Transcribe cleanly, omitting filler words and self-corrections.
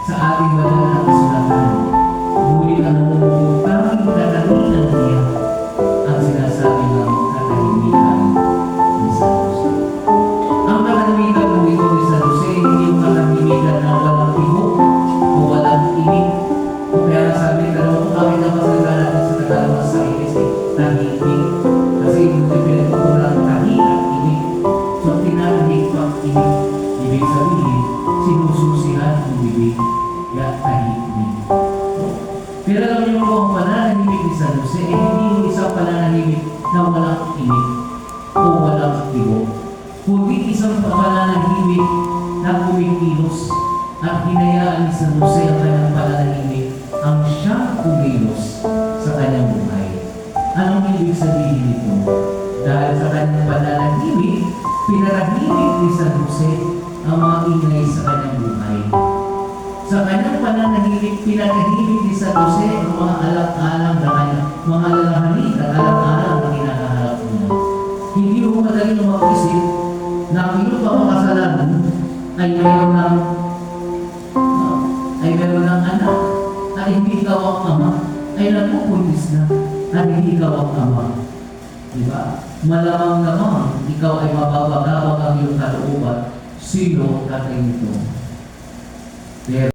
sa ating banal na kasulatan. Ngunit ang namumuo tanging katangian niya ang sinasabi ng katahimikan ni San Jose. Ang katahimikan po ito ni San Jose, hindi yung katahimikan na walang tigo o walang inig. O kaya sabi ka naman, kung bakit naman salita natin sa Tagalog sa inis, tahimik. Kasi yung pinagkukulang tahi at inig. So, tinahimik pa ang inig. Ibig sabihin, sinususihan ang bibig. Kaya tahimik. Pero alam niyo po, ang pananahimik ni San Jose, hindi yung isang pananahimik na walang inig o walang tigo. Kundi isang pananahimik na kumikilos at hinayaan ni San Jose ang kanyang pananahimik ang siyang kumilos sa kanyang buhay. Anong ibig sabihin nito? Dahil sa kanyang pananahimik, pinarahimik ni San Jose ang mga ingay sa kanyang buhay. Sa kanyang pananahimik, pinatahimik ni San Jose ang mga alang-alang na kanyang mga lalahanin at alang-alang na kinakaharap niya. Hindi mo madali na mag-isip na ang iyong pagkakasalanan ay mayroon ng anak at hindi ikaw ang ama, ay nagpupulis na at hindi ikaw ang ama. Diba? Malamang naman, ikaw ay mababagabag ang iyong kalooban. Sino katay nito?